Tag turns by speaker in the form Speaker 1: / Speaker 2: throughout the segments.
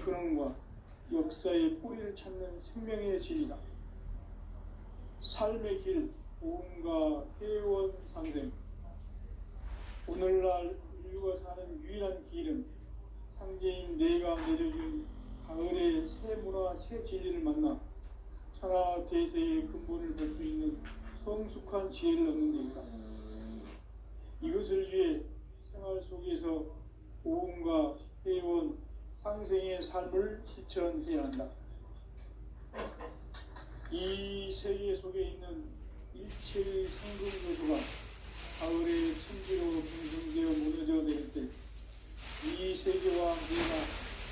Speaker 1: 근원과 역사의 뿌리를 찾는 생명의 진리다. 삶의 길, 보험과 회원 상생. 오늘날 인류가 사는 유일한 길은 상제인 내가 내려준 가을의 새 문화, 새 진리를 만나 천하 대세의 근본을 볼 수 있는 성숙한 지혜를 얻는 데이다. 이것을 위해 생활 속에서 보험과 회원, 상생의 삶을 실천해야 한다. 이 세계 속에 있는 일체의 상금 요소가 가을의 천지로 변성되어 무너져 내릴 때 이 세계와 내가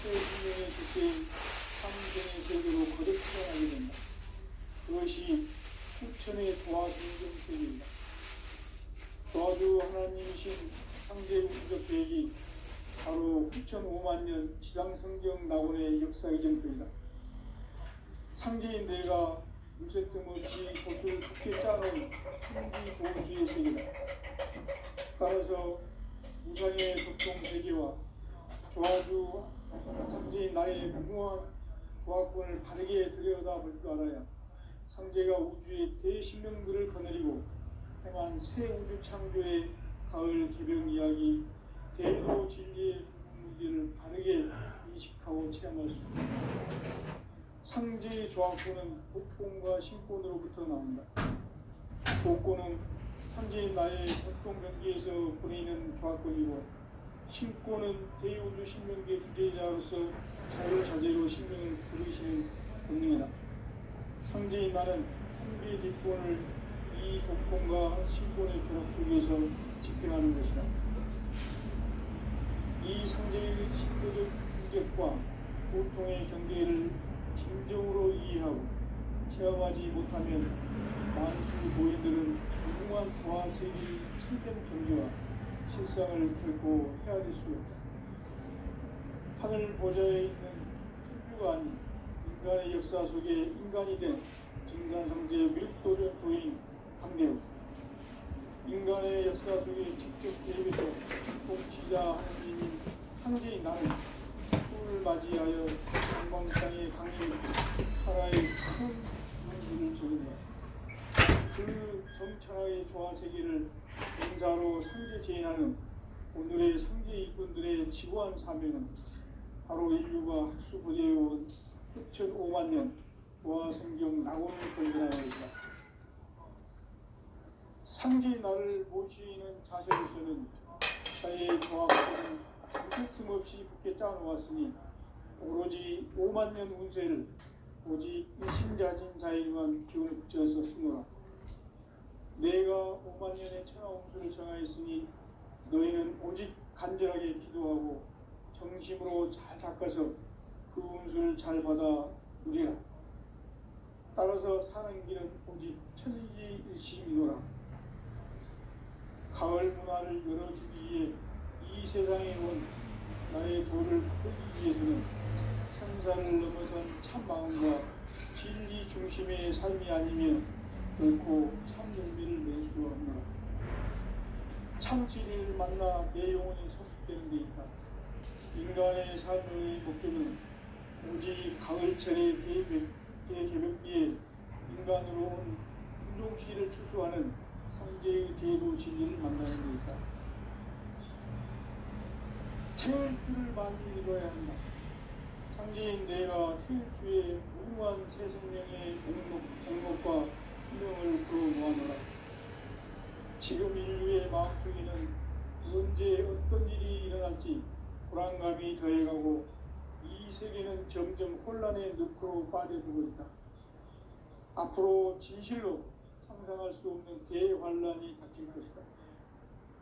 Speaker 1: 새 생명의 주체인 상생의 세계로 거듭 태어나게 된다. 그것이 후천의 조화성경 세계이다. 조화주 하나님이신 상제 우주적 계획이 바로 9,500,000년 지상성경 낙원의 역사 이전부이다. 상제인 내가 무쇠 틈 없이 돛을 굳게 짜놓은 천지 도수의 세계다. 따라서 우상의 도통 세계와 조화주 상제인 나의 무모한 조화권을 바르게 들여다볼 줄 알아야 상제가 우주의 대신령들을 거느리고 행한 새 우주 창조의 가을 개병 이야기, 대로 진리의 문제를 바르게 인식하고 체험할 수 있다. 상제의 조화권은 복권과 신권으로부터 나온다. 복권은 상제인 나의 보통 경계에서 보내는 조화권이고, 신권은 대우주 신명계 주제자로서 자유자재로 신명을 부르시는 본능이다. 상제인 나는 상계 뒷권을 이 복권과 신권의 결합 속에서 집행하는 것이다. 이 상제의 신도적 인격과 고통의 경계를 진정으로 이해하고 체험하지 못하면 만수 도인들은 무궁한 조화 세계의 참된 경계와 실상을 결코 헤아릴 수 없다. 하늘 보좌에 있는 천주가 아닌 인간의 역사 속에 인간이 된 증산상제 미륵도전 도인 강대우, 인간의 역사 속에 직접 개입해서 통치자 하느님인 상제인 나는 추을 맞이하여 동방땅의 강림 천하의 큰 문제를 적은다. 그 정천하의 조화세계를 인사로 상제 제인하는 오늘의 상제 일꾼들의 지고한 사명은 바로 인류가 학수부재해온 6,500,000년 조화성경 낙원을 건설하는 것이다. 상제의 나를 모시는 자세로서는 사회의 조화권은 무슨 틈없이 굳게 짜놓았으니 오로지 50,000년 운세를 오직 일심자진 자에게만 기운을 붙여서 쓰노라. 내가 50,000년의 천하홍수를 정하였으니 너희는 오직 간절하게 기도하고 정심으로 잘 닦아서 그 운수를 잘 받아 누리라. 따라서 사는 길은 오직 천지일심이노라. 가을 문화를 열어주기 위해 이 세상에 온 나의 도를 풀기 위해서는 생사를 넘어선 참 마음과 진리 중심의 삶이 아니면 결코 참 열매를 낼 수 없노라. 참 진리를 만나 내 영혼이 성숙되는 데 있다. 인간의 삶의 목적은 오직 가을철의 대개벽기에 인간으로 온 운종시를 추수하는 상제의 대도 진리를 만나는 데 있다. 태을 줄을 많이 이뤄야 한다. 상제인 내가 태을 주에 무궁한 새 생명의 목록과 수명을 불어모아노라. 지금 인류의 마음속에는 언제 어떤 일이 일어날지 불안감이 더해가고 이 세계는 점점 혼란의 늪으로 빠져들고 있다. 앞으로 진실로 상상할 수 없는 대환란이 닥칠 것이다.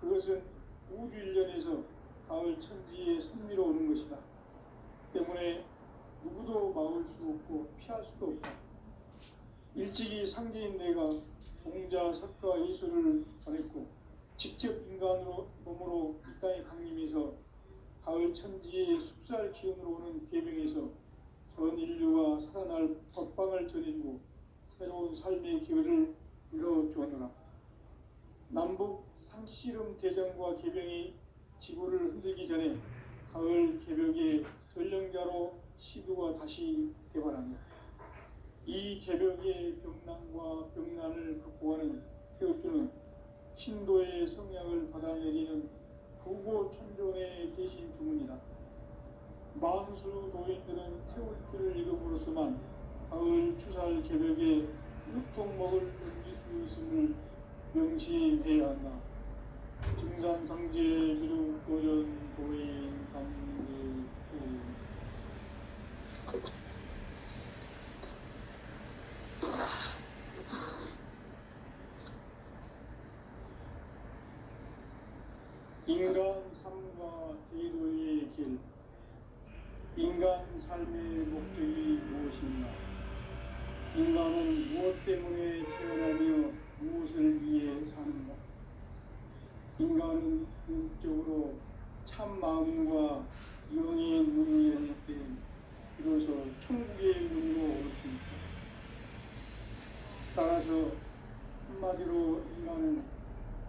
Speaker 1: 그것은 우주 일련에서 가을 천지의 섭리로 오는 것이다. 때문에 누구도 막을 수 없고 피할 수도 없다. 일찍이 상제인 내가 공자, 석가, 예술을 보냈고 직접 인간으로 몸으로 이 땅에 강림해서 가을 천지의 숲살 기운으로 오는 계명에서 전 인류가 살아날 법방을 전해주고 새로운 삶의 기회를 이뤄주었노라. 남북 상씨름 대전과 계병이 지구를 흔들기 전에 가을 개벽의 전령자로 시도가 다시 개발합니다. 이 개벽의 병난과 병난을 극복하는 태극기는 신도의 성량을 받아내리는 부고천존에 계신 주문이다. 만수 도인들은 태극기를 읽음으로써만 가을 추살 개벽에 유통목을 넘길 수 있음을 명심해야 한다. 증산상제 미륵도전 도인 감리 인간 삶과 제도의 길. 인간 삶의 목적이 무엇인가? 인간은 무엇 때문에 태어나며 무엇을 위해 사는가? 인간은 궁극적으로 참 마음과 영의 문을 열 때 비로소 천국의 문으로 올 수 있다. 따라서 한마디로 인간은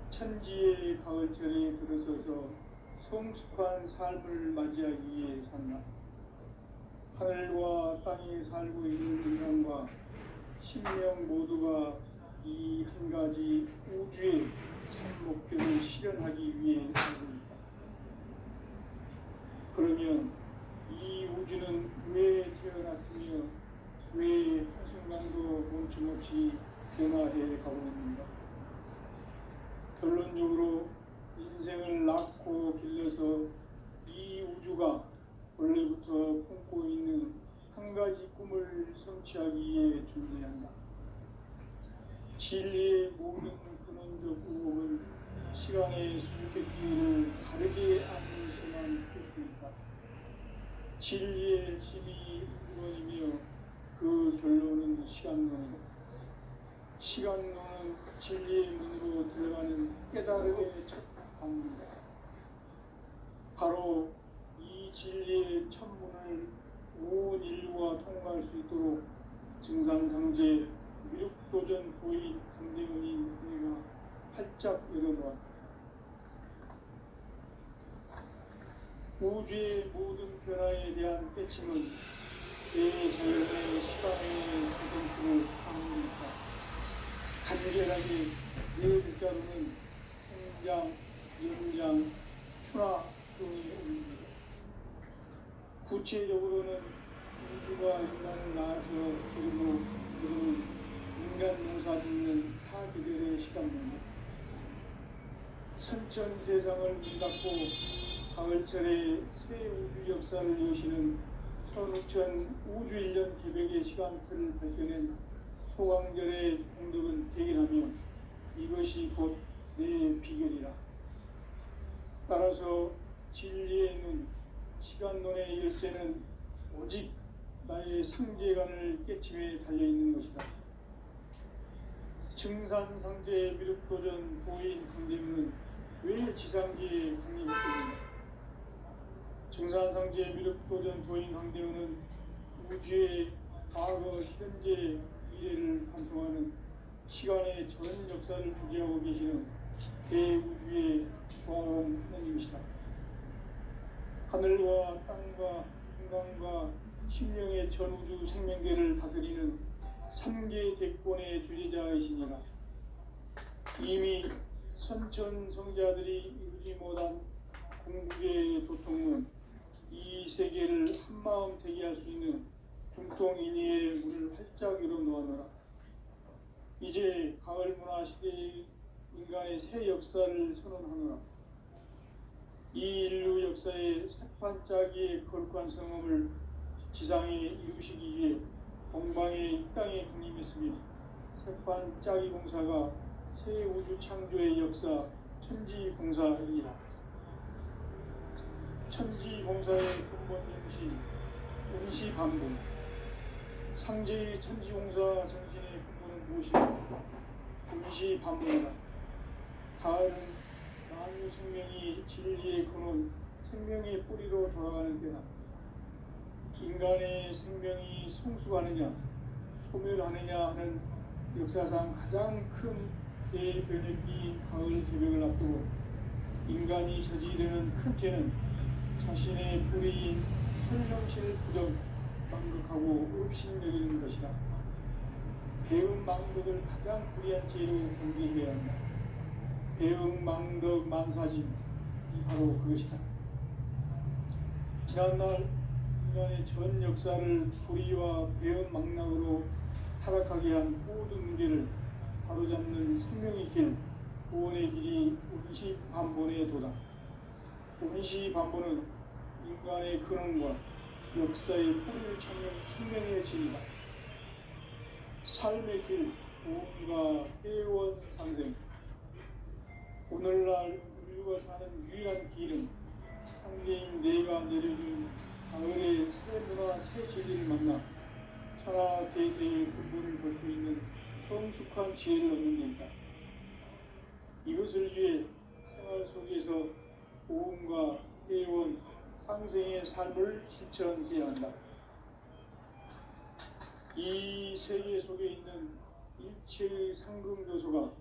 Speaker 1: 천지의 가을철에 들어서서 성숙한 삶을 맞이하기 위해 산다. 하늘과 땅에 살고 있는 인간과 신명 모두가 이 한 가지 우주의 참 목표를 실현하기 위해 살고 있다. 그러면 이 우주는 왜 태어났으며 왜 한순간도 멈춤없이 변화해 가고 있는가? 결론적으로 인생을 낳고 길러서 이 우주가 원래부터 품고 있는 한 가지 꿈을 성취하기 위해 존재한다. 진리의 모든 근원적 의혹은 시간의 수수께끼를 다르게 안으서만 풀 수 있다. 진리의 힘이 근원이며 그 결론은 시간론이다. 시간론은 진리의 문으로 들어가는 깨달음의 첫 방문이다. 바로 이 진리의 천문을 온 인류가 통과할 수 있도록 증산상제 미륵도전 보인 강대문인 내가 활짝 열어놓았다. 우주의 모든 변화에 대한 깨침은 대자연의 시간의 구성수로 함으로다. 간결하게 네 글자로는 생장, 연장, 추나, 수동이 옵니다. 구체적으로는 우주가 인간을 낳아서 기르고 그들은 인간 농사 짓는 사계절의 시간입니다. 선천 세상을 문 닫고 가을철에 새 우주 역사를 여시는 천우천 우주 1년 개벽의 시간틀을 밝혀낸 소강절의 공덕은 대견하며 이것이 곧 내 비결이라. 따라서 진리의 눈, 시간론의 열쇠는 오직 나의 상제관을 깨침에 달려있는 것이다. 증산상제 미륵도전 보인 강대문은 왜 지상기에 강림했겠는가? 증산상제 미륵도전 보인 강대문은 우주의 과거, 현재, 미래를 관통하는 시간의 전 역사를 주재하고 계시는 대우주의 종원 하나님이시다. 하늘과 땅과 인간과 심령의 전우주 생명계를 다스리는 3계 대권의 주재자이시니라. 이미 선천성자들이 이루지 못한 궁극의 도통은 이 세계를 한마음 되게 할 수 있는 중통인의의 문을 활짝 열어놓아노라. 이제 가을 문화 시대의 인간의 새 역사를 선언하노라. 이 인류 역사의 새판짜기의 거룩한 성험을 지상에 이루시기 위해 동방의 이 땅에 강림했으며 새판짜기 공사가 새 우주 창조의 역사 천지봉사이라. 천지봉사의 근본 정신 임시반복. 상제의 천지봉사 정신의 근본은 무엇인가? 임시반복이다. 가을은 만유 생명이 진리의 근원, 생명의 뿌리로 돌아가는 때다. 인간의 생명이 성숙하느냐, 소멸하느냐 하는 역사상 가장 큰 대변혁기 가을 개벽을 앞두고 인간이 저지르는 큰 죄는 자신의 뿌리인 천령신을 부정 망극하고 업신여기는 것이다. 배음 망덕을 가장 불의한 죄로 경계해야 한다. 배음 망덕 만사짐이 바로 그것이다. 지난날 인간의 전 역사를 불의와 배음 망락으로 타락하게 한 모든 문제를 바로잡는 생명의 길, 구원의 길이 운시반본의 도다. 운시반본은 인간의 근원과 역사의 뿌리를 찾는 생명의 길이다. 삶의 길, 구원과 회원 상생. 오늘날 인류가 사는 유일한 길은 상계인 내가 내려준 가을의 새 문화, 새 진리를 만나 천하 대세의 근본을 볼 수 있는 성숙한 지혜를 얻는 데 있다. 이것을 위해 생활 속에서 보험과 회원, 상생의 삶을 실천해야 한다. 이 세계 속에 있는 일체의 상금 요소가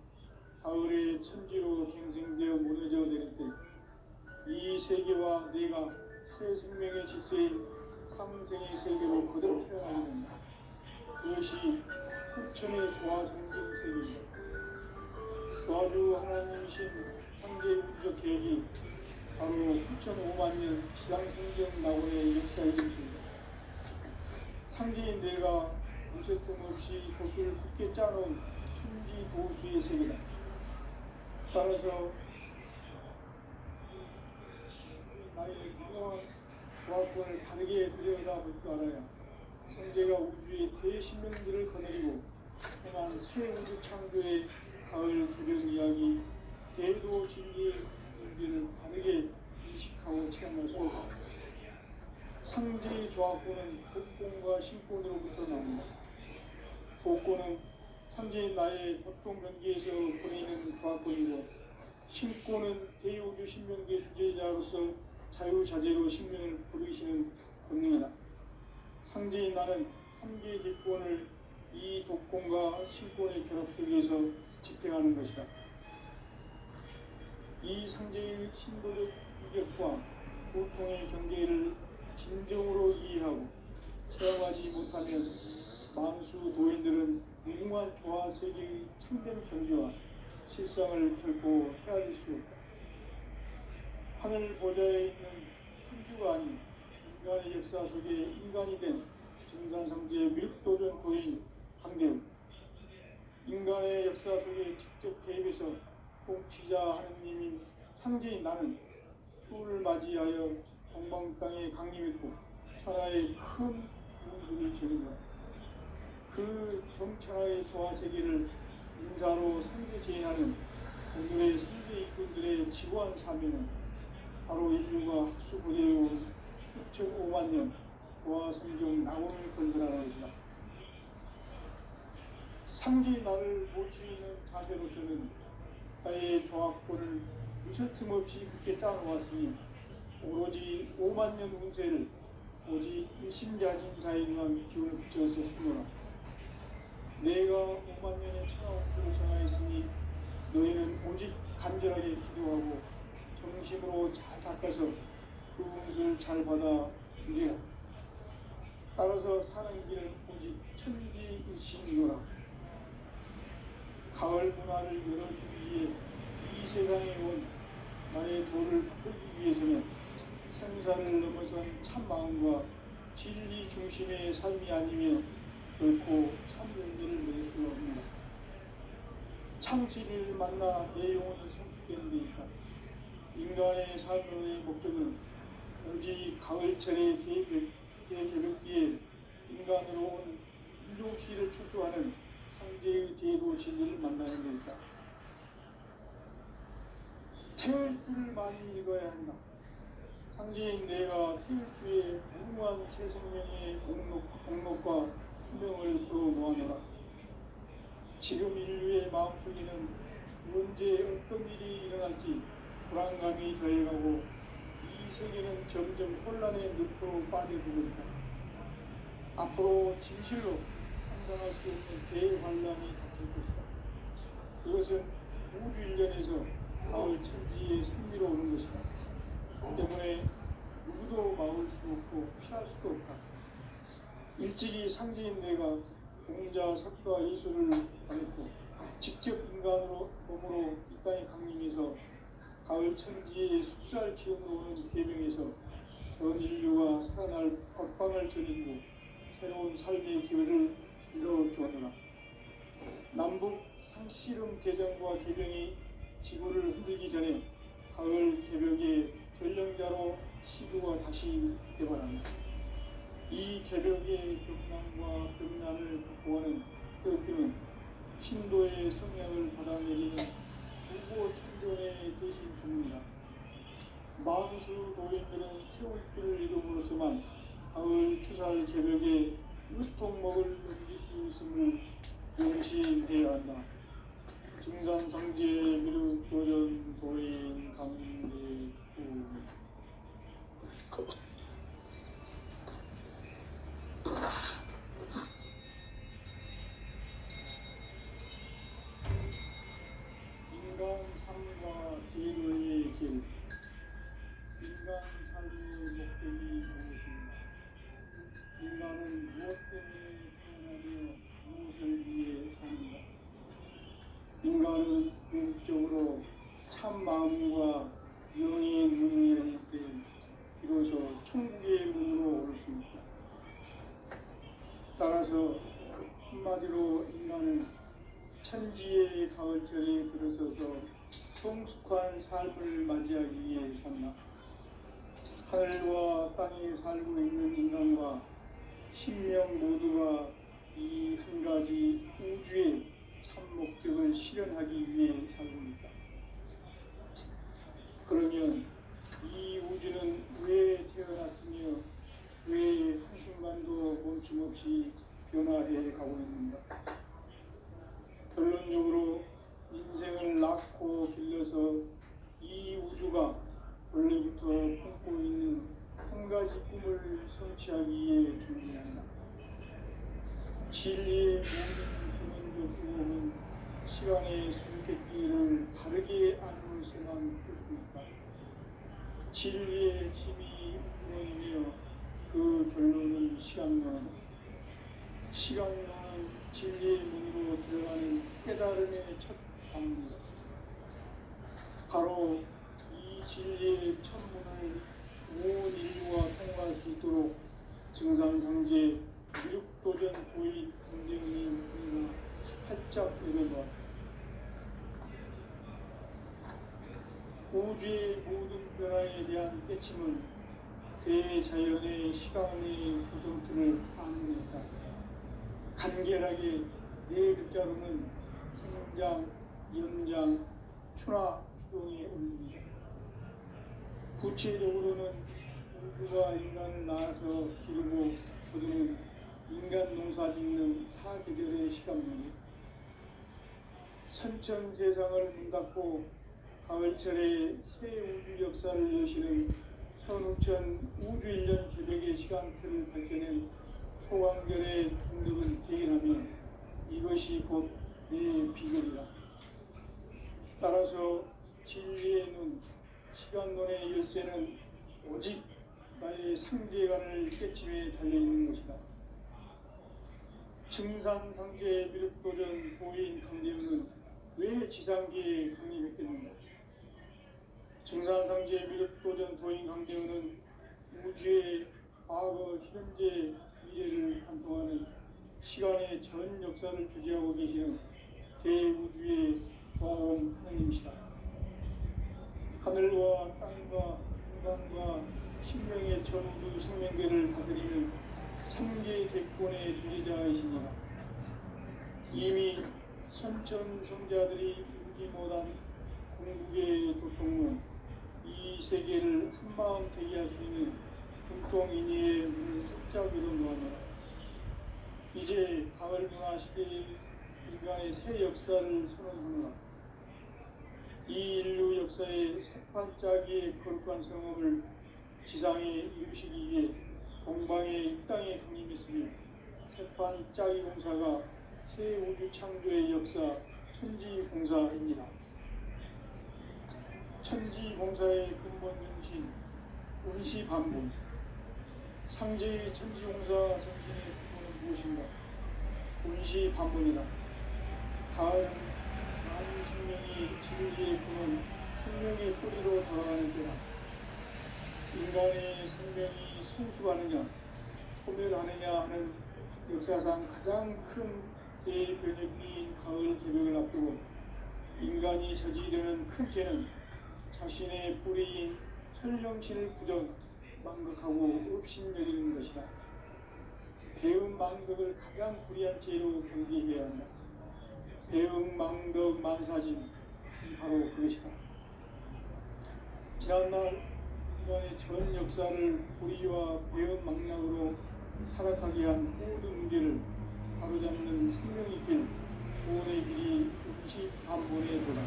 Speaker 1: 가을의 천지로 갱생되어 무너져 내릴 때 이 세계와 내가 새 생명의 질서인 상생의 세계로 거듭 태어나게 된다. 그것이 후천의 조화 성경 세계이다. 조화주 하나님이신 창제 우주적 계획이 바로 후천 5만 년 지상생경 낙원의 역사의 전투이다. 창제인 내가 무쇠틈 없이 도수를 굳게 짜놓은 천지 도수의 세계다. 따라서 나의 무궁한 조합권을 바르게 들여다볼 줄 알아야 성제가 우주의 대신명들을 거느리고 행한 새 우주 창조의 가을 개변 이야기, 대도 진리의 문제를 바르게 인식하고 체험할 수 없다. 상제의 조합권은 복권과 신권으로부터 나온다. 복권은 상제인 나의 보통 경계에서 보내는 조합권이고, 신권은 대우주 신명계 주제자로서 자유자재로 신명을 부르시는 권능이다. 상제인 나는 3개의 직권을 이 독권과 신권의 결합 속에서 집행하는 것이다. 이 상제의 신도적 위력과 고통의 경계를 진정으로 이해하고 체험하지 못하면 만수 도인들은 무궁한 조화 세계의 참된 경지와 실상을 결코 헤아릴 수 없다. 하늘 보좌에 있는 천주가 아닌 인간의 역사 속에 인간이 된 증산상제의 밀도전 도인 황대우. 인간의 역사 속에 직접 개입해서 통치자 하느님인 상제인 나는 추를 맞이하여 동방 땅에 강림했고 천하의 큰 운수를 지닌 것. 그 정천하의 조화 세계를 인사로 상제 제인하는 오늘의 상제 이꾼들의 지구한 사명은 바로 인류가 학수부대해온 6,5만 년 조화 성경 낙원을 건설하는 것이다. 상제인 나를 모시는 자세로서는 나의 조합권을 무쇠틈 없이 굳게 짜놓았으니 오로지 5만 년 운세를 오직 일심자진 자에게만 기운을 붙여서 수노라. 내가 5만 년의 천하 운수를 정하였으니 너희는 오직 간절하게 기도하고 정심으로 잘 닦아서 그 운수를 잘 받아 누리라. 따라서 사는 길은 오직 천지일심이노라. 가을 문화를 열어주기에 이 세상에 온 나의 도를 붙들기 위해서는 생사를 넘어선 참 마음과 진리 중심의 삶이 아니며 결코 참 열매를 맺을 수 없느라. 참 진리를 만나 내 영혼이 성숙되는 데 있다. 인간의 삶의 목적은 오직 가을철의 대개벽기에 인간으로 온 인종시를 추수하는 상제의 대도 진리를 만나는 데 있다. 태울 줄을 많이 읽어야 한다. 상제인 내가 태울 주에 무궁한 새 생명의 공록과 수명을 불어모아노라. 지금 인류의 마음속에는 언제 어떤 일이 일어날지 불안감이 더해가고 이 세계는 점점 혼란의 늪으로 빠져들고 있다. 앞으로 진실로 상상할 수 없는 대환란이 닥칠 것이다. 그것은 우주 일전에서 가을 천지의 승리로 오는 것이다. 때문에 누구도 막을 수 없고 피할 수도 없다. 일찍이 상제인 내가 공자, 석가, 예술을 가졌고 직접 인간으로 몸으로 이 땅에 강림해서 가을 천지의 숫살 기운으로 오는 계명에서 전 인류가 살아날 법방을 전해주고 새로운 삶의 기회를 이뤄주었노라. 남북 상씨름 대전과 계명이 지구를 흔들기 전에 가을 개벽의 전령자로 시구가 다시 개발합니다. 이 개벽의 벽난과 벽난을 극복하는 태극기는 신도의 성향을 받아내리는 부고 청정의 대신 중입니다. 만수 도인들은 태울 줄 이름으로서만 가을 추살 개벽의 유통목을 넘길 수 있음을 명심해야 한다. 증산상제 미륵도전 도인 강대구 인간 삶과 진리의 길. 인간 삶의 목적이 무엇인가? 인간은 무엇 때문에 태어나며 무엇을 위해 사는가? 인간은 궁극적으로 참 마음과 영의 문을 열릴 때 비로소 천국의 문으로 올 수 있다. 따라서 한마디로 인간은 천지의 가을철에 들어서서 성숙한 삶을 맞이하기 위해 산다. 하늘과 땅에 살고 있는 인간과 신명 모두가 이 한 가지 우주의 참 목적을 실현하기 위해 살고 있다. 그러면 이 우주는 왜 태어났으며 왜 한순간도 멈춤없이 변화해 가고 있는가? 결론적으로 인생을 낳고 길러서 이 우주가 원래부터 품고 있는 한 가지 꿈을 성취하기 위해 준비한다. 진리의 모든 근원적 유혹은 시간의 수수께끼를 다르게 안으로서만 풀 수 있다. 진리의 힘이 근원이며 그 결론은 시간론이다. 시간론은 진리의 문으로 들어가는 깨달음의 첫 방문이다. 바로 이 진리의 첫 문을 온 인류가 통과할 수 있도록 증산상제 미륵도전 도인 강대훈이 우리가 활짝 열어놓았다. 우주의 모든 변화에 대한 깨침은 대자연의 시간의 구성틀을 안내했다. 간결하게 네 글자로는 성장, 연장, 추나, 추동의 원리입니다. 구체적으로는 우주가 인간을 낳아서 기르고 거두는 인간 농사 짓는 사계절의 시간문이 선천 세상을 문 닫고 가을철에 새 우주 역사를 여시는 선우천 우주 1년 개벽의 시간틀을 밝혀낸 소강결의 동력을 대견하면 이것이 곧 내 비결이다. 따라서 진리의 눈, 시간론의 열쇠는 오직 나의 상계관을 깨침에 달려있는 것이다. 증산상제 미륵도전 도인 강대훈은 왜 지상계에 강림했겠는가? 증산상제 미륵도전 도인 강대훈은 우주의 과거, 현재, 미래를 관통하는 시간의 전 역사를 주재하고 계시는 대우주의 조화원 하나님이시다. 하늘과 땅과 인간과 신명의 전우주 생명계를 다스리는 삼계 대권의 주재자이시니라. 이미 선천 성자들이 인지 못한 궁극의 도통은 이 세계를 한마음 되게 할 수 있는 중통인의의 문을 활짝 열어놓았노라. 이제 가을 문화 시대의 인간의 새 역사를 선언하노라. 이 인류 역사의 새판짜기의 거룩한 성업을 지상에 이루시기 위해 동방의 이 땅에 강림했으며 새판짜기 공사가 새 우주 창조의 역사 천지공사입니다. 천지공사의 근본 정신, 운시반본. 상제의 천지용사 정신의 근본은 무엇인가? 운시반본이다. 가을은 많은 생명이 진리의 근원, 생명의 뿌리로 돌아가는 때다. 인간의 생명이 성숙하느냐 소멸하느냐 하는 역사상 가장 큰 대변혁기인 가을 개벽을 앞두고 인간이 저지르는 큰 죄는 자신의 뿌리인 천령신을 부정 망극하고 업신여기는 것이다. 배음 망덕을 가장 불의한 죄로 경계해야 한다. 배음 망덕 만사진 바로 그것이다. 지난날 인간의 전 역사를 불의와 배음 망락으로 타락하게 한 모든 문제를 바로잡는 생명의 길, 구원의 길이 운시반본의 도다.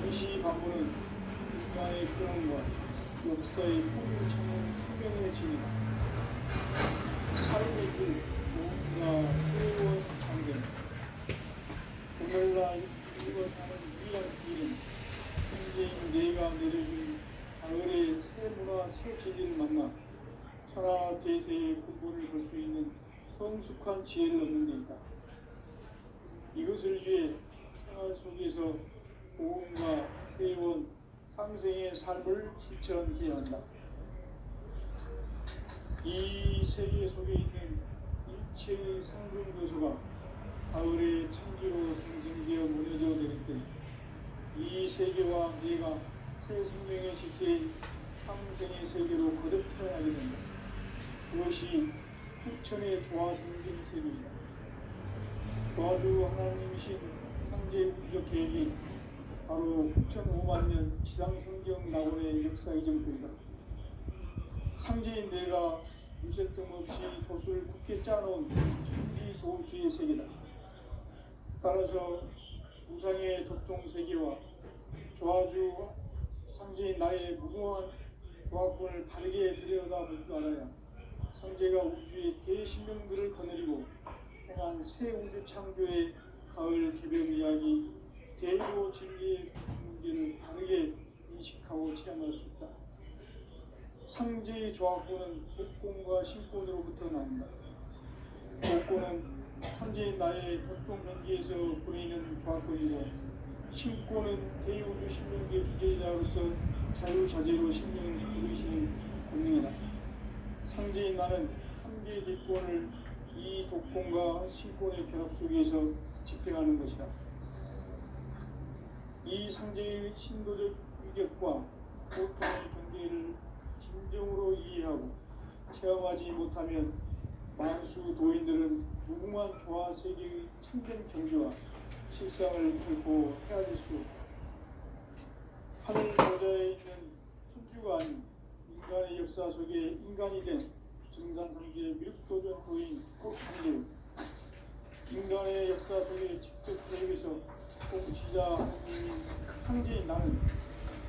Speaker 1: 운시반본은 인간의 근원과 역사의 뿌리를 찾는 생명의 진이다. 삶의 길, 무언가 회원 장전. 오늘날 이루어 사는 유일한 길은 현재인 내가 내려준 가을의 새 문화 새 진리를 만나 천하 대세의 근본을 볼 수 있는 성숙한 지혜를 얻는 데 있다. 이것을 위해 생활 속에서 보험과 회원, 상생의 삶을 실천해야 한다. 이 세계 속에 있는 일체의 상금 요소가 가을의 천지로 생성되어 무너져 내릴 때 이 세계와 내가 새 생명의 질서인 상생의 세계로 거듭 태어나게 된다. 그것이 후천의 조화 생긴 세계이다. 조화주 하나님이신 상제의 우주적 계획이 바로 후천 5만 년 지상성경 낙원의 역사의 정도이다. 상제인 내가 무쇠뜸 없이 도수를 굳게 짜놓은 천지 도수의 세계다. 따라서 우상의 독종세계와 조화주 상제인 나의 무궁한 조화권을 바르게 들여다볼 줄 알아야 상제가 우주의 대신명들을 거느리고 행한 새 우주 창조의 가을 개벽 이야기 대로 진리의 문제를 바르게 인식하고 체험할 수 있다. 상제의 조화권은 복권과 신권으로부터 나온다. 복권은 천지인 나의 고통 경계에서 보이는 조화권이고 신권은 대우주 신명계 주제자로서 자유자재로 신명을 기르시는 권능이다. 상제인 나는 3개의 기권을 이 독권과 신권의 결합 속에서 집행하는 것이다. 이 상제의 신도적 위격과 고통의 경계를 진정으로 이해하고 체험하지 못하면 만수 도인들은 무궁한 조화 세계의 참된 경지와 실상을 결코 헤아릴 수 없다. 하늘 보좌에 있는 천주가 아닌 인간의 역사 속에 인간이 된 정산상제 밀도전 도인 꼭상제 인간의 역사 속에 직접 계획에서 공지자 하나님인 상제인 나는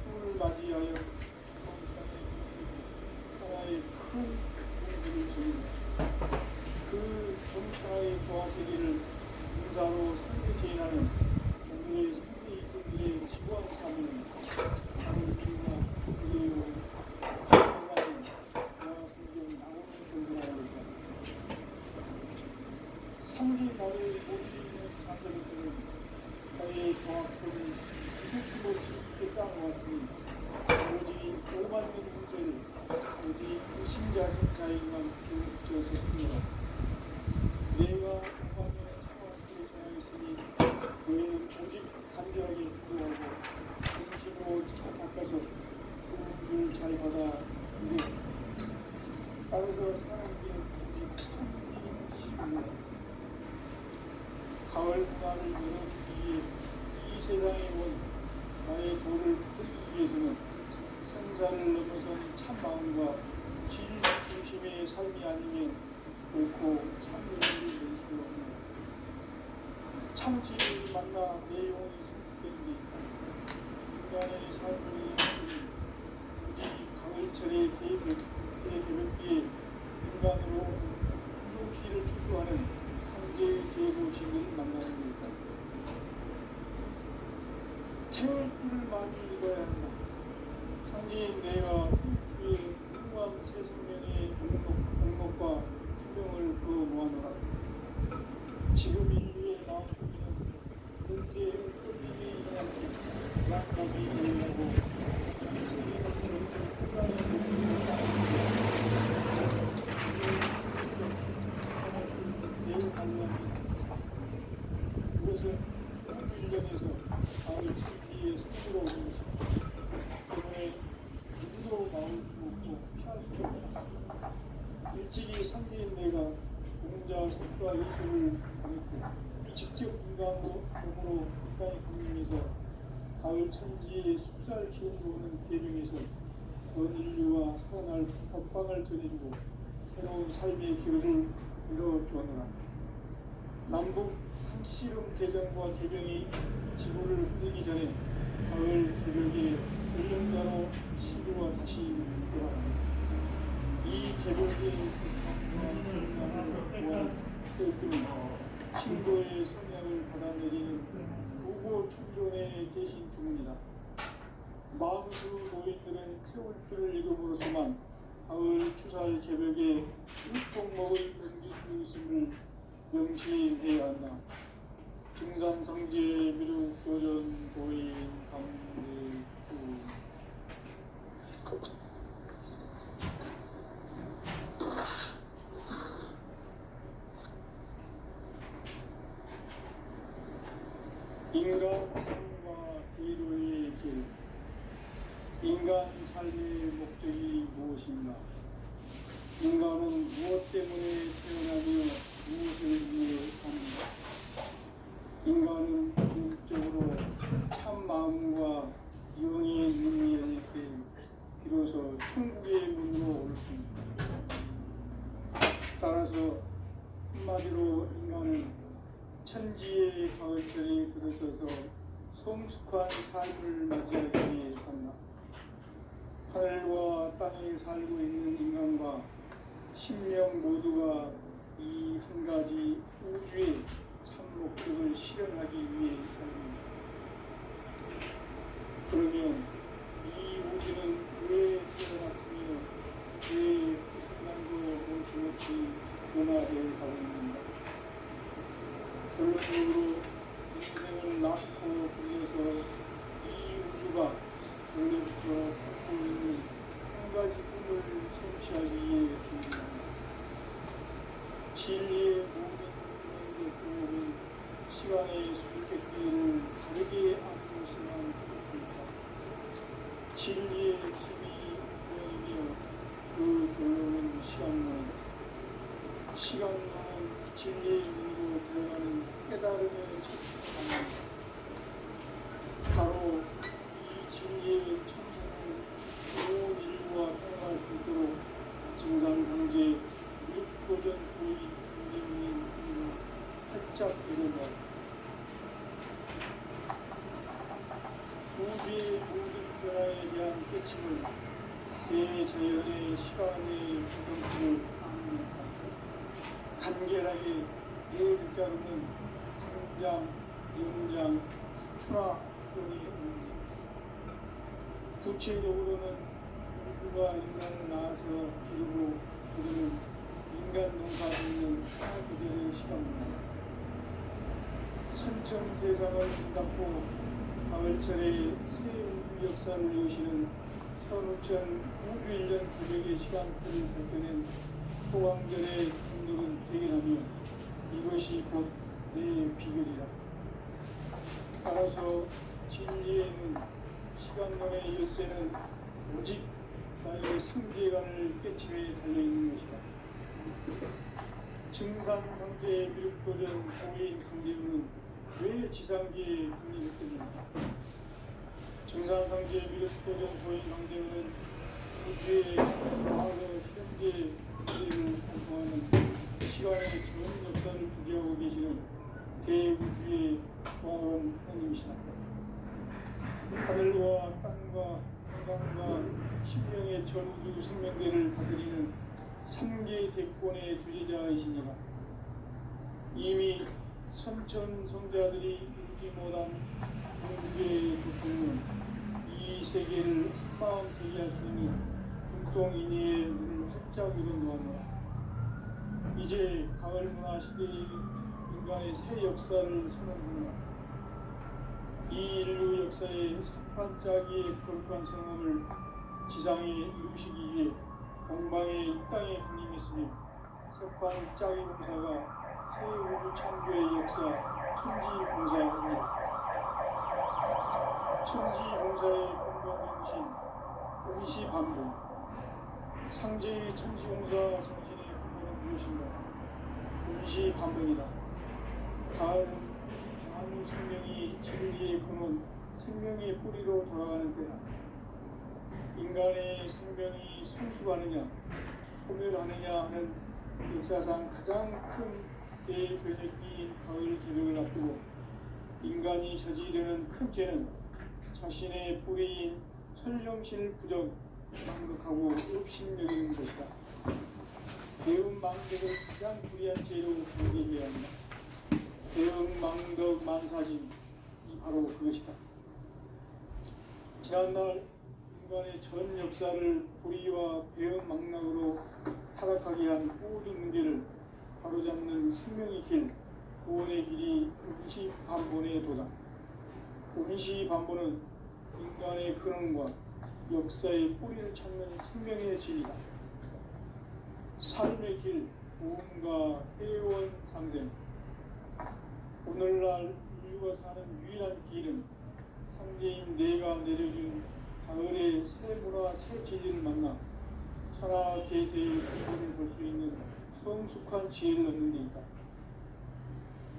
Speaker 1: 추을 맞이하여 천하의 큰 공부를 적입니다. 그 정천하의 조화세계를 인사로 상대제인하는 오늘의 상대 이들의 지구한 삶은 하나님과 그리고 인간의 조화성경 나오는 정도라고 해서 상징 나를 못 이기는 가설에서는 나의 조화권을 이색도 없이 깊게 짜놓았으니 오로지 5만 년 문제를 오직 신자적 자에게만 지어졌습니다. 내가 5만 년의 차원을 전하였으니 너희는 오직 간절하게 기도하고 진심으로 닦아서 도움을 잘 받아 이루고 따라서 사는 게 오직 참이십니다. 가을 문화를 열어주기 위해 이 세상에 온 나의 도를 붙들기 위해서는 생사를 넘어선 참마음과 진리 중심의 삶이 아니면 결코 참여를 낼 수 없는 참지를 만나 내 영혼이 성숙되는 데 있다. 인간의 삶을 오직 가을철의 대개벽기에 인간으로 운동시를 추수하는 상제의 제도신을 만나는 데 있다. 태울 줄 많이 읽어야 한다. 상제인 내가 생주에 새 생명의 목록과 수명을 불어 모아노라. 지금 인류의 마음속에는 문제의 끝임이 일어나고 불안감이 일어나고 세계는 점점 혼란의 모습을 매우 관련합니다. 이것은 우주 일련에서 가을 천지의 승부로 오는 것입니다. 때문에 누구도 막을 수 없고 피할 수 없다. 일찍이 상대인 내가 공자 석과 예술을 보냈고 직접 인간으로 몸으로 인간이 강림해서 가을 천지의 숲살 기운으로 오는 대명에서 전 인류와 살아날 법방을 전해주고 새로운 삶의 기회를 이뤄주었노라. 남북 상씨름 대전과 개병이 지구를 흔들기 전에 가을 개벽의 전령자로 시류와 다시 돌아갑니다. 이 개벽의 강력한 세트는 신도의 성향을 받아내리는 부고 청존의 대신 중입니다. 마음수 노인들은 태울 줄을 읽음으로써만 가을 추살 개벽에 일통목을 넘길 수 있음을 명심해야 한다. 증산성제 미륵 도전 도인 강대구 인간 삶과 의료의 길. 인간 삶의 목적이 무엇인가? 인간은 무엇 때문에 태어나며 무엇을 위해 사는가? 인간은 궁극적으로 참 마음과 영의 눈이 열릴 때 비로소 천국의 문으로 올 수 있다. 따라서 한마디로 인간은 천지의 가을철에 들어서서 성숙한 삶을 맞이하기 위해 산다. 하늘과 땅에 살고 있는 인간과 신명 모두가 이 한 가지 우주의 참 목적을 실현하기 위해 삽니다. 그러면 이 우주는 왜 태어났으며 왜 그 순간도 멈춤없이 변화되어 가고 있는가? 결론적으로 인생을 낳고 들여서 이 우주가 원래부터 갖고 있는 한 가지 꿈을 성취하기 위해 존재합니다. 진리의 모든 운명의 구호는 시간의 수수께끼를 다르게 안고 있으면 그렇습니다. 진리의 핵심이 운명이며 그 결론은 시간론이다. 시간론은 진리의 문으로 들어가는 깨달음의 첫 단계입니다. 바로 이 진리의 천국을 온 인류가 통할 수 있도록 증산상제 육도전 고인 강림인 활짝 이루다. 우주의 모든 변화에 대한 깨침은 대자연의 시간의 구성치를 아닙니다. 간결하게 네 글자로는 성장, 연장, 추락, 추동이 옵니다. 구체적으로는 우주가 인간을 낳아서 기르고 그들은 인간 농사짓는 하나그들의 시간입니다. 선천 세상을 문닫고 가을철에 새 우주 역사를 여시는 선우천 우주 1년 기백의 시간틀을 밝혀낸 소강절의 공덕은 대견하며 이것이 곧 내 비결이라. 따라서 진리의 문, 시간론의 열쇠는 오직 나의 상계관을 깨침에 달려있는 것이다. 증산상제의 미륵도전 고인 강대우는 왜 지상계에 강림했겠는가? 증산상제의 미륵도전 고인 강대우는 우주의 과거, 현재, 미래를 공통하는 시간의 전 역사를 주재하고 계시는 대우주의 조화로운 하나님이시다. 하늘과 땅과 인간과 신명의 전우주 생명계를 다스리는 3개 대권의 주제자이시니라. 이미 선천 성자들이 읽지 못한 우주의 고통은 이 세계를 한마음 되게 할 수 있는 중통인의의 눈을 활짝 일어놓았노라. 이제 가을 문화 시대의 인간의 새 역사를 선언하노라. 이 인류 역사의 반짝이의 거룩한 성함을 지상에 이루시기 위해 동방의 이 땅에 강림했으며 석반짝이 봉사가 새 우주 창조의 역사 천지봉사입니다. 천지봉사의 근본 정신 임시반복. 상제의 천지봉사 정신의 근본은 무엇인가? 임시반복이다. 가을은 만우 생명이 진리의 근원, 생명의 뿌리로 돌아가는 때다. 인간의 생명이 성숙하느냐, 소멸하느냐 하는 역사상 가장 큰 대변혁기인 가을 개벽을 앞두고 인간이 저지르는 큰 죄는 자신의 뿌리인 설령신을 부정, 망극하고 업신여기는 것이다. 대응망덕을 가장 불의한 죄로 경계해야 한다. 대응망덕 만사진이 바로 그것이다. 지난날 인간의 전 역사를 불의와 배은망락으로 타락하게 한 모든 문제를 바로잡는 생명의 길, 구원의 길이 임시반본에 도다. 임시반본은 인간의 근원과 역사의 뿌리를 찾는 생명의 진리다. 삶의 길, 구원과 회원 상생. 오늘날 인류가 사는 유일한 길은 상제인 내가 내려준 가을의 새 문화, 새 진리를 만나 천하 대세의 근본을 볼 수 있는 성숙한 지혜를 얻는 데 있다.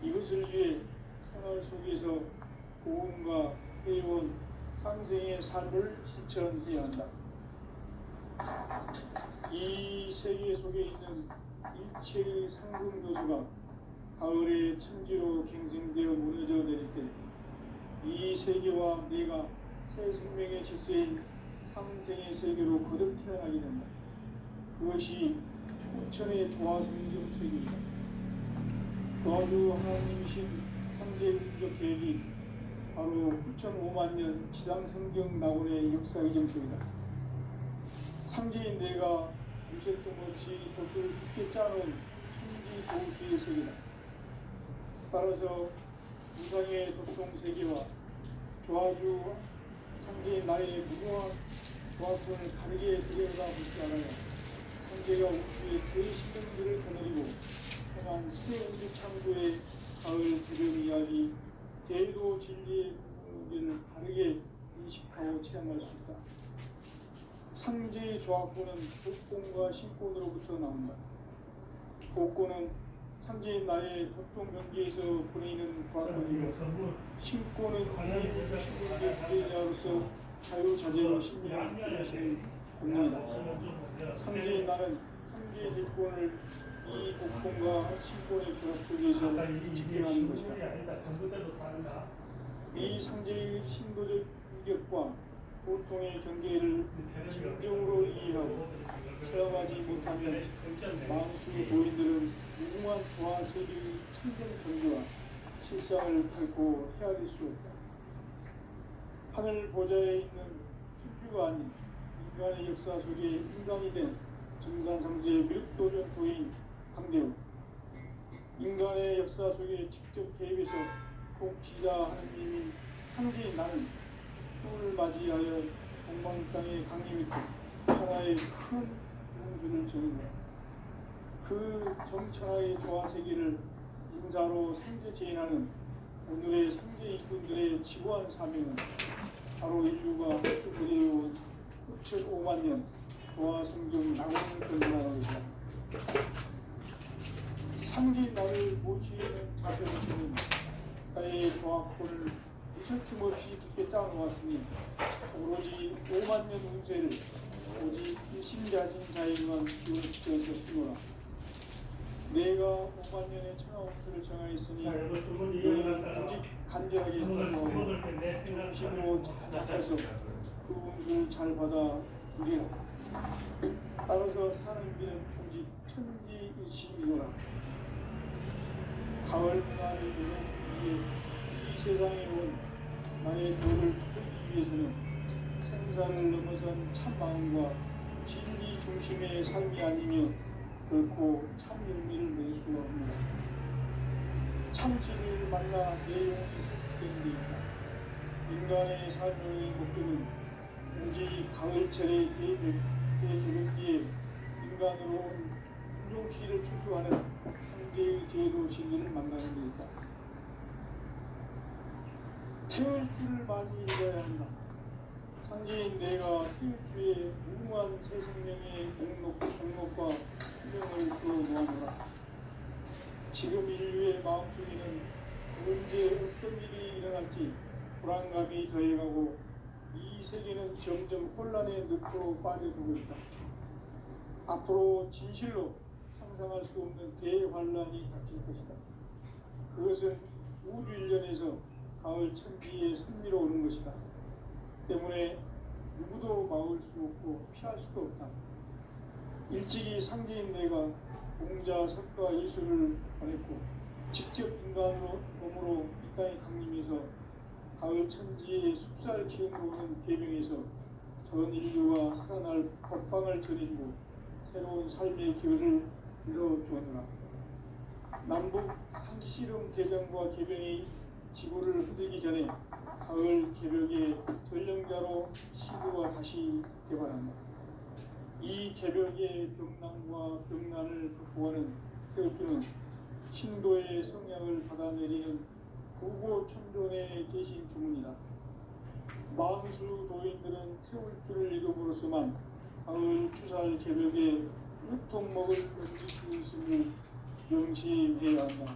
Speaker 1: 이것을 위해 생활 속에서 고음과 회원, 상생의 삶을 실천해야 한다. 이 세계 속에 있는 일체의 상금교수가 가을의 천지로 갱생되어 무너져 내릴 때 이 세계와 내가 새 생명의 질서인 상생의 세계로 거듭 태어나게 된다. 그것이 후천의 조화성경 세계이다. 조화주 하나님이신 상제 우주적 계획이 바로 후천 5만 년 지상성경 낙원의 역사 이정표이다. 상제인 내가 유세점 없이 돛을 깊게 짜놓은 천지 도수의 세계다. 따라서 우상의 도통 세계와 조화주 상제인 나의 무모한 조화권을 가르게 들여다보지 않아요. 상제가 우주의 대신령들을 거느리고 행한 새 우주 창조의 가을 개벽 이야기, 대도 진리의 문제를 바르게 인식하고 체험할 수 있다. 상제의 조합권은 복권과 신권으로부터 나온다. 복권은 상제인 나의 보통 경계에서 보내는 조합권이고 신권은 하나님의 신권의 주제자로서 자유자재로 신명을 이루시는 권능이다. 상제인 나는 상제의 질권을 이 복권과 신권의 조합 속에서 집행하는 것이다. 이 상제의 신도적 인격과 보통의 경계를 진정으로 이해하고 체험하지 못하면 망수 도인들은 무궁한 조화 세계의 참된 경계와 실상을 결코 헤아릴 수 없다. 하늘 보좌에 있는 천주가 아닌 인간의 역사 속에 인간이 된 정산상제의 미륵도전 도인 강대우, 인간의 역사 속에 직접 개입해서 통치자 하느님인 상제인 나는 추운을 맞이하여 동방 땅에 강림했고 천하의 큰 용수를 정의하라. 그 정천하의 조화 세계를 인사로 상제 제인하는 오늘의 상제 일꾼들의 지고한 사명은 바로 인류가 헛수 그리워온 5천 5만 년 조화 성경 낙원을 건설하는 것이다. 상제인 나를 모시는 자세로서는 나의 조화권을 무설춤 없이 깊게 짜놓았으니 오로지 5만 년 운세를 오직 일심자진 자에게만 기울여서 쓰노라. 내가 5만 년의 천하운수를 정하였으니 너는 오직 간절하게 기도하고 정신으로 자작해서 그 운수를 잘 받아 누리라. 따라서 사는 길은 오직 천지일심이노라. 가을 문화를 이루기 위해 이 세상에 온 나의 도를 붙들기 위해서는 생사를 넘어선 참 마음과 진리 중심의 삶이 아니며 결코 참 의미를 낼 수가 없습니다. 참 진리를 만나 내 영혼이 소속된 데 있다. 인간의 삶의 목적은 오직 가을철의 대개벽기에 인간으로 온 운종시를 추수하는 상제의 제도 진리를 만나는 데 있다. 태울 줄을 많이 읽어야 한다. 상제인 내가 태울주의 무궁한 새 생명의 공목과 수명을 끌어모아노라. 지금 인류의 마음속에는 언제 어떤 일이 일어날지 불안감이 더해가고 이 세계는 점점 혼란의 늪으로 빠져들고 있다. 앞으로 진실로 상상할 수 없는 대환란이 닥칠 것이다. 그것은 우주 일련에서 가을 천지의 승리로 오는 것이다. 때문에 누구도 막을 수 없고 피할 수도 없다. 일찍이 상제인 내가 공자, 석가, 예수를 보냈고 직접 인간으로 몸으로 이 땅에 강림해서 가을 천지의 숲살 기운으로 오는 계명에서 전 인류가 살아날 법방을 전해주고 새로운 삶의 기회를 열어주었노라. 남북 상씨름 대전과 계병이 지구를 흔들기 전에 가을 개벽의 전령자로 시구가 다시 개발한다. 이 개벽의 병난과 병난을 극복하는 태울주는 신도의 성향을 받아내리는 부고천존의 대신 주문이다. 망수 도인들은 태울주를 읽음으로써만 가을 추살 개벽의 우통먹을 던질 수 있음을 명심해야 한다.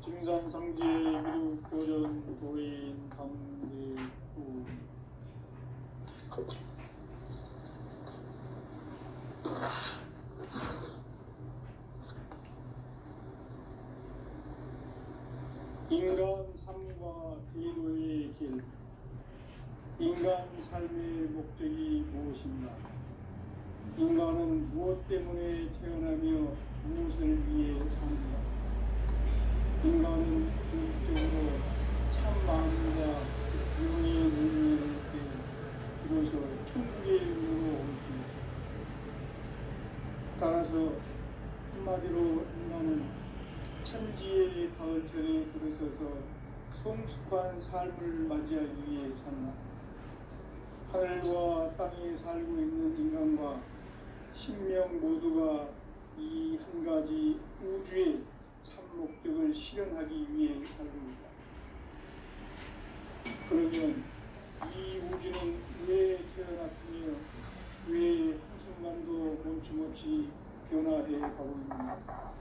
Speaker 1: 증산상제 미륵 도전 도인 강대구 인간 삶과 대도의 길. 인간 삶의 목적이 무엇인가? 인간은 무엇 때문에 태어나며 무엇을 위해 사는가? 인간은 궁극적으로 참 마음과 영의 의미를 때 비로소 천국의 의미로 올 수 있다. 따라서 한마디로 인간은 천지의 가을철에 들어서서 성숙한 삶을 맞이하기 위해 산다. 하늘과 땅에 살고 있는 인간과 신명 모두가 이 한 가지 우주의 참 목적을 실현하기 위해 살고 있다. 그러면 이 우주는 왜 태어났으며 왜 한순간도 멈춤없이 변화해 가고 있는가?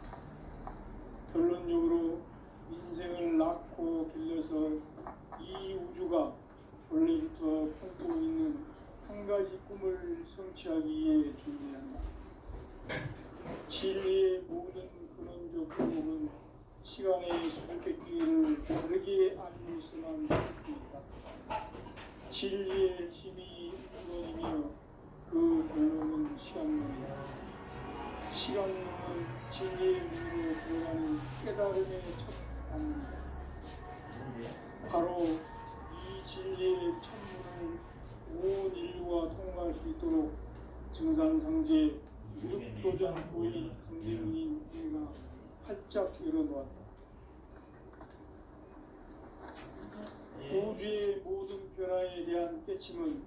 Speaker 1: 결론적으로 인생을 낳고 길러서 이 우주가 원래부터 품고 있는 한 가지 꿈을 성취하기 위해 존재한다. 진리의 모든 근원적 품목은 시간의 수수께끼를 다르게 알고 있어만 할 수 있다. 진리의 핵심이 근원이며 그 결론은 시간론이다. 시간론은 진리의 문으로 들어가는 깨달음의 첫 단문이다. 바로 이 진리의 첫문을 온 인류가 통과할 수 있도록 증산상제 미륵도전 고인 강대문인 내가 활짝 열어놓았다. 우주의 모든 변화에 대한 깨침은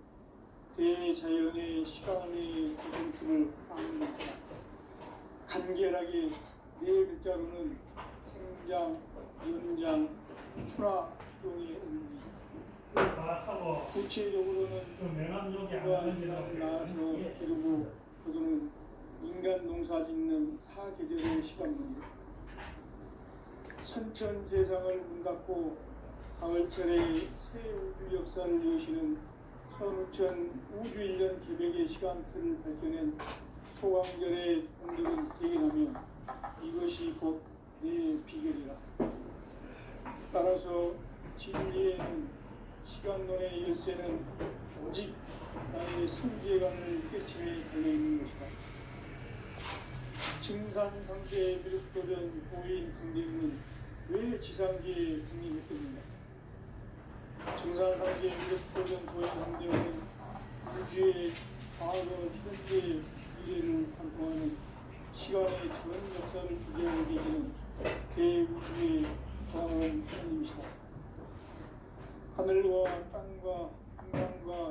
Speaker 1: 대자연의 시간의 구성틀을 아는 것이다. 간결하게 네 글자로는 생장, 연장, 출하, 추동의 의미이다. 구체적으로는 우주가 인간을 낳아서 기르고 거두는 인간 농사 짓는 사계절의 시간문이다. 선천 세상을 문 닫고 가을철의 새 우주 역사를 여시는 선우천 우주 1년 기백의 시간틀을 밝혀낸 소강절의 공덕은 대견하며 이것이 곧 내 비결이라. 따라서 진리에는 시간론의 열쇠는 오직 나의 상계관을 깨침에 달려있는 것이다. 증산상제 미륵도전 고인 강대문은 왜 지상계에 국립했겠는가? 증산상제 미륵도전 고인 강대문은 우주의 과거, 현재, 미래를 관통하는 시간의 전 역사를 주재하고 계시는 대우주의 중앙은 하나님이시다. 하늘과 땅과